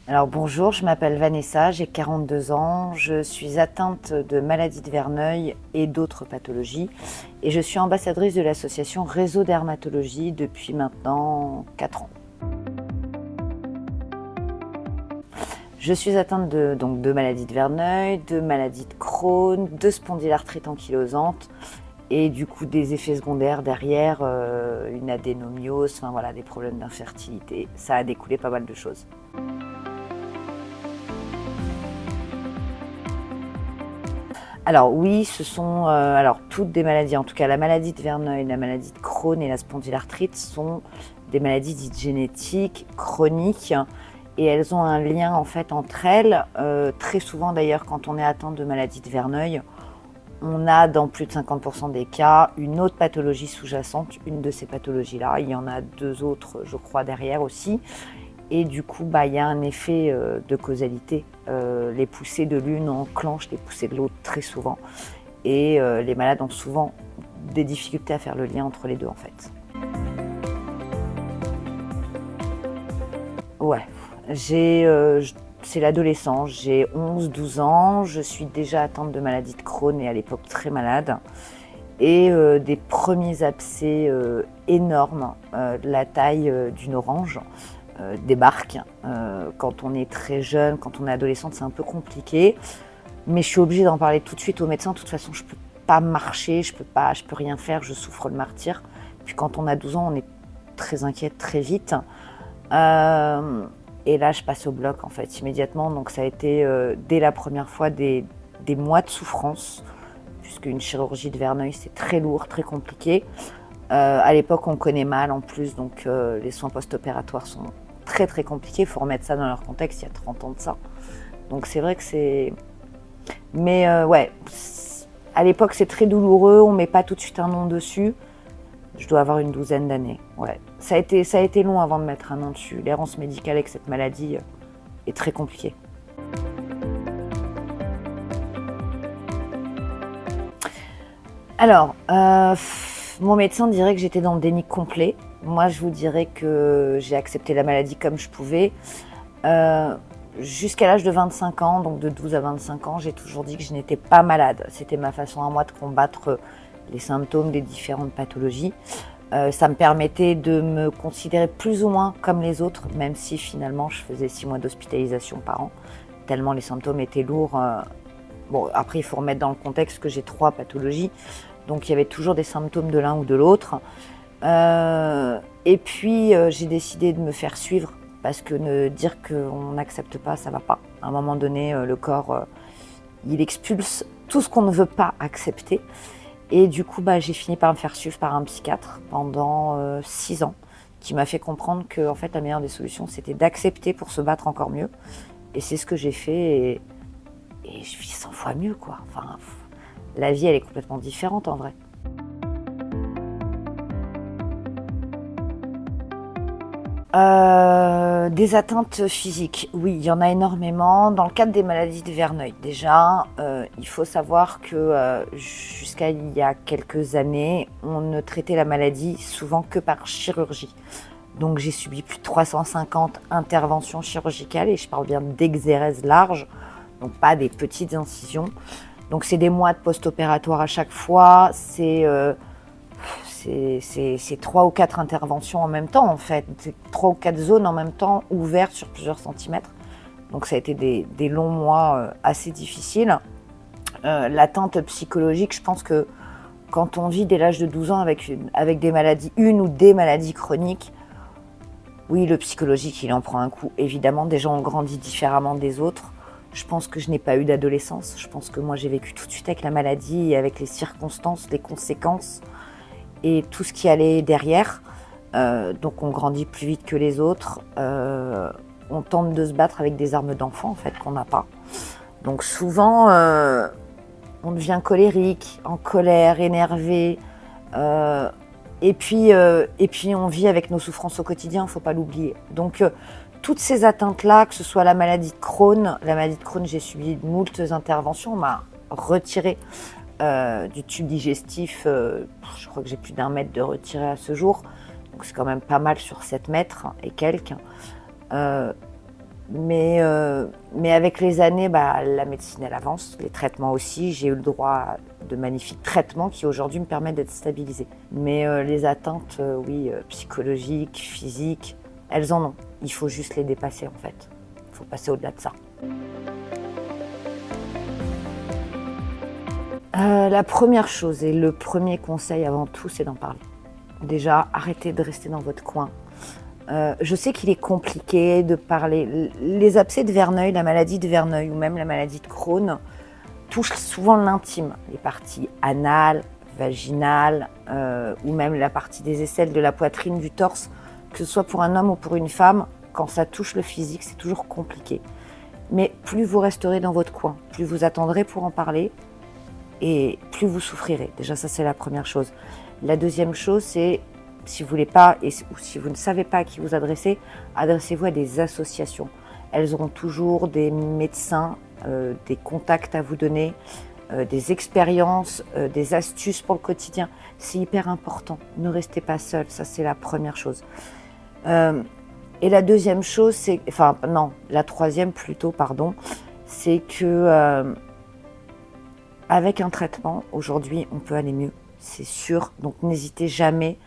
Alors bonjour, je m'appelle Vanessa, j'ai 42 ans, je suis atteinte de maladie de Verneuil et d'autres pathologies et je suis ambassadrice de l'association Réseau Dermatologie depuis maintenant 4 ans. Je suis atteinte de maladie de Verneuil, de maladie de Crohn, de spondylarthrite ankylosante et du coup des effets secondaires derrière, une adénomiose, enfin voilà, des problèmes d'infertilité. Ça a découlé pas mal de choses. Alors oui, ce sont toutes des maladies, en tout cas la maladie de Verneuil, la maladie de Crohn et la spondylarthrite sont des maladies dites génétiques, chroniques, et elles ont un lien en fait entre elles. Très souvent d'ailleurs quand on est atteint de maladie de Verneuil, on a dans plus de 50% des cas une autre pathologie sous-jacente, une de ces pathologies-là. Il y en a deux autres, je crois, derrière aussi. Et du coup, il y a un effet de causalité. Les poussées de l'une enclenchent les poussées de l'autre très souvent. Et les malades ont souvent des difficultés à faire le lien entre les deux en fait. Ouais, c'est l'adolescence, j'ai 11-12 ans, je suis déjà atteinte de maladie de Crohn et à l'époque très malade. Et des premiers abcès énormes, de la taille d'une orange. Débarque. Quand on est très jeune, quand on est adolescente, c'est un peu compliqué. Mais je suis obligée d'en parler tout de suite au médecin. De toute façon, je ne peux pas marcher, je peux rien faire, je souffre le martyre. Puis quand on a 12 ans, on est très inquiète très vite. Et là, je passe au bloc en fait immédiatement. Donc ça a été dès la première fois des mois de souffrance, puisqu'une chirurgie de Verneuil, c'est très lourd, très compliqué. À l'époque, on connaît mal en plus, donc les soins post-opératoires sont très très compliqués. Il faut remettre ça dans leur contexte, il y a 30 ans de ça. Donc c'est vrai que c'est... Mais ouais, à l'époque c'est très douloureux, on ne met pas tout de suite un nom dessus. Je dois avoir une 12aine d'années. Ouais. Ça a été long avant de mettre un nom dessus. L'errance médicale avec cette maladie est très compliquée. Alors, mon médecin dirait que j'étais dans le déni complet. Moi, je vous dirais que j'ai accepté la maladie comme je pouvais. Jusqu'à l'âge de 25 ans, donc de 12 à 25 ans, j'ai toujours dit que je n'étais pas malade. C'était ma façon à moi de combattre les symptômes des différentes pathologies. Ça me permettait de me considérer plus ou moins comme les autres, même si finalement je faisais 6 mois d'hospitalisation par an, tellement les symptômes étaient lourds. Bon, après, il faut remettre dans le contexte que j'ai 3 pathologies, donc il y avait toujours des symptômes de l'un ou de l'autre. Et puis, j'ai décidé de me faire suivre, parce que dire qu'on n'accepte pas, ça ne va pas. À un moment donné, le corps, il expulse tout ce qu'on ne veut pas accepter. Et du coup, j'ai fini par me faire suivre par un psychiatre pendant 6 ans, qui m'a fait comprendre que en fait, la meilleure des solutions, c'était d'accepter pour se battre encore mieux. Et c'est ce que j'ai fait, et je vis 100 fois mieux, quoi. Enfin, la vie, elle est complètement différente en vrai. Des atteintes physiques, oui, il y en a énormément. Dans le cadre des maladies de Verneuil, déjà, il faut savoir que jusqu'à il y a quelques années, on ne traitait la maladie souvent que par chirurgie. Donc j'ai subi plus de 350 interventions chirurgicales, et je parle bien d'exérèses larges, donc pas des petites incisions. Donc c'est des mois de post-opératoire à chaque fois, c'est 3 ou 4 interventions en même temps en fait, c'est 3 ou 4 zones en même temps ouvertes sur plusieurs centimètres. Donc ça a été des longs mois assez difficiles. L'atteinte psychologique, je pense que quand on vit dès l'âge de 12 ans avec des maladies, une ou des maladies chroniques, oui, le psychologique, il en prend un coup. Évidemment, des gens ont grandi différemment des autres. Je pense que je n'ai pas eu d'adolescence. Je pense que moi, j'ai vécu tout de suite avec la maladie et avec les circonstances, les conséquences et tout ce qui allait derrière. Donc on grandit plus vite que les autres. On tente de se battre avec des armes d'enfant, en fait, qu'on n'a pas. Donc souvent, on devient colérique, en colère, énervé. Et puis on vit avec nos souffrances au quotidien, il ne faut pas l'oublier. Donc toutes ces atteintes-là, que ce soit la maladie de Crohn, j'ai subi moultes interventions, on m'a retiré du tube digestif, je crois que j'ai plus d'1 mètre de retiré à ce jour, donc c'est quand même pas mal sur 7 mètres et quelques. Mais avec les années, la médecine, elle avance, les traitements aussi. J'ai eu le droit à de magnifiques traitements qui aujourd'hui me permettent d'être stabilisée. Mais les atteintes, oui, psychologiques, physiques, elles en ont. Il faut juste les dépasser en fait. Il faut passer au-delà de ça. La première chose et le premier conseil avant tout, c'est d'en parler. Déjà, arrêtez de rester dans votre coin. Je sais qu'il est compliqué de parler. Les abcès de Verneuil, la maladie de Verneuil ou même la maladie de Crohn touchent souvent l'intime, les parties anales, vaginales ou même la partie des aisselles, de la poitrine, du torse, que ce soit pour un homme ou pour une femme. Quand ça touche le physique, c'est toujours compliqué. Mais plus vous resterez dans votre coin, plus vous attendrez pour en parler et plus vous souffrirez. Déjà, ça, c'est la première chose. La deuxième chose, c'est si vous voulez pas, ou si vous ne savez pas à qui vous adresser, adressez-vous à des associations. Elles auront toujours des médecins, des contacts à vous donner, des expériences, des astuces pour le quotidien. C'est hyper important. Ne restez pas seul, ça c'est la première chose. Et la deuxième chose, c'est, enfin non, la troisième plutôt, pardon, c'est que avec un traitement, aujourd'hui, on peut aller mieux, c'est sûr. Donc n'hésitez jamais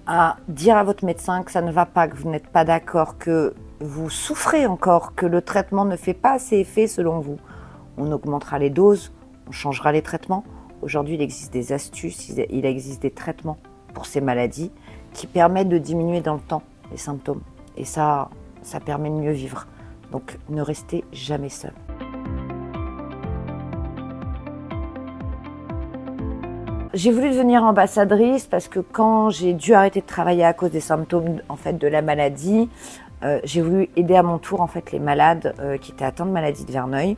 à dire à votre médecin que ça ne va pas, que vous n'êtes pas d'accord, que vous souffrez encore, que le traitement ne fait pas assez effet selon vous. On augmentera les doses, on changera les traitements. Aujourd'hui, il existe des astuces, il existe des traitements pour ces maladies qui permettent de diminuer dans le temps les symptômes. Et ça permet de mieux vivre. Donc ne restez jamais seul. J'ai voulu devenir ambassadrice parce que quand j'ai dû arrêter de travailler à cause des symptômes en fait, de la maladie, j'ai voulu aider à mon tour en fait, les malades qui étaient atteints de maladie de Verneuil.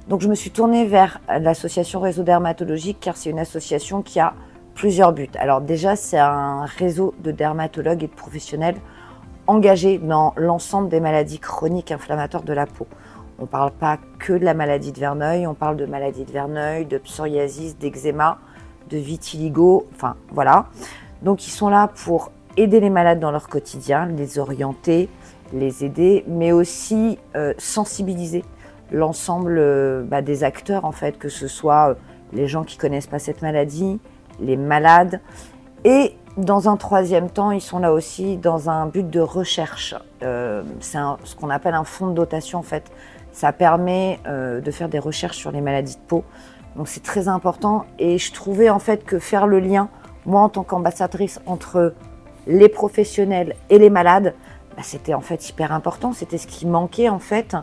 Donc je me suis tournée vers l'association Réseau Dermatologique car c'est une association qui a plusieurs buts. Alors déjà, c'est un réseau de dermatologues et de professionnels engagés dans l'ensemble des maladies chroniques inflammatoires de la peau. On ne parle pas que de la maladie de Verneuil, on parle de maladie de Verneuil, de psoriasis, d'eczéma, de vitiligo, enfin voilà. Donc ils sont là pour aider les malades dans leur quotidien, les orienter, les aider, mais aussi sensibiliser l'ensemble des acteurs en fait, que ce soit les gens qui connaissent pas cette maladie, les malades. Et dans un troisième temps, ils sont là aussi dans un but de recherche. C'est ce qu'on appelle un fonds de dotation en fait. Ça permet de faire des recherches sur les maladies de peau. Donc c'est très important et je trouvais en fait que faire le lien, moi en tant qu'ambassadrice, entre les professionnels et les malades, c'était en fait hyper important. C'était ce qui manquait en fait,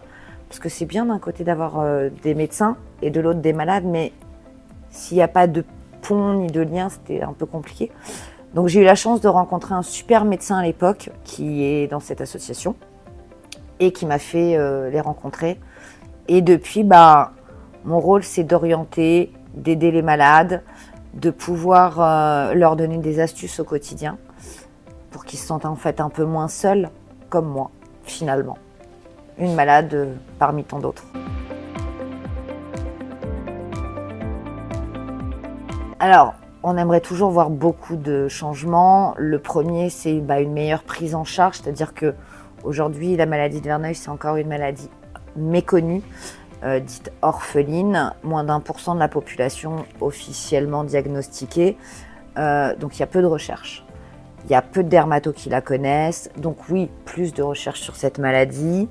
parce que c'est bien d'un côté d'avoir des médecins et de l'autre des malades, mais s'il n'y a pas de pont ni de lien, c'était un peu compliqué. Donc j'ai eu la chance de rencontrer un super médecin à l'époque qui est dans cette association et qui m'a fait les rencontrer. Et depuis, mon rôle, c'est d'orienter, d'aider les malades, de pouvoir leur donner des astuces au quotidien pour qu'ils se sentent en fait un peu moins seuls, comme moi, finalement. Une malade parmi tant d'autres. Alors, on aimerait toujours voir beaucoup de changements. Le premier, c'est une meilleure prise en charge, c'est-à-dire qu'aujourd'hui, la maladie de Verneuil, c'est encore une maladie méconnue. Dite orpheline, moins d'1% de la population officiellement diagnostiquée. Donc il y a peu de recherche. Il y a peu de dermatos qui la connaissent. Donc oui, plus de recherche sur cette maladie,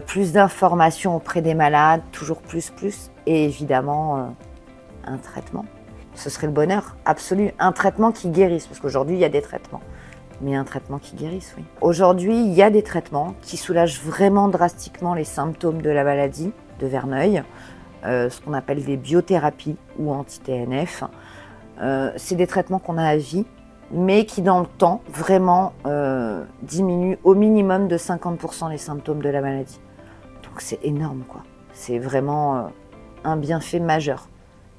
plus d'informations auprès des malades, toujours plus. Et évidemment, un traitement. Ce serait le bonheur absolu. Un traitement qui guérisse, parce qu'aujourd'hui, il y a des traitements. Mais un traitement qui guérisse, oui. Aujourd'hui, il y a des traitements qui soulagent vraiment drastiquement les symptômes de la maladie de Verneuil, ce qu'on appelle des biothérapies ou anti-TNF. C'est des traitements qu'on a à vie, mais qui dans le temps, vraiment, diminuent au minimum de 50% les symptômes de la maladie. Donc c'est énorme, quoi. C'est vraiment un bienfait majeur.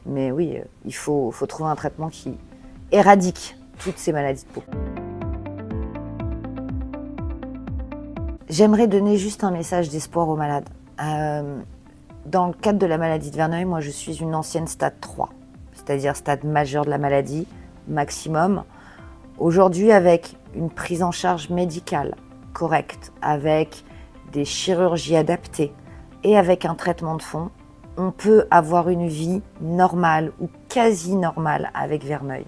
Mais oui, il faut trouver un traitement qui éradique toutes ces maladies de peau. J'aimerais donner juste un message d'espoir aux malades. Dans le cadre de la maladie de Verneuil, moi je suis une ancienne stade 3, c'est-à-dire stade majeur de la maladie, maximum. Aujourd'hui, avec une prise en charge médicale correcte, avec des chirurgies adaptées et avec un traitement de fond, on peut avoir une vie normale ou quasi normale avec Verneuil.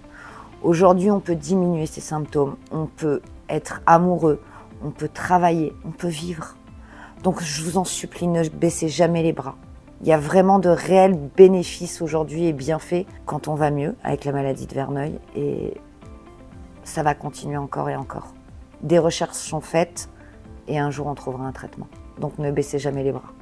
Aujourd'hui, on peut diminuer ses symptômes, on peut être amoureux, on peut travailler, on peut vivre. Donc je vous en supplie, ne baissez jamais les bras. Il y a vraiment de réels bénéfices aujourd'hui et bienfaits quand on va mieux avec la maladie de Verneuil et ça va continuer encore et encore. Des recherches sont faites et un jour on trouvera un traitement. Donc ne baissez jamais les bras.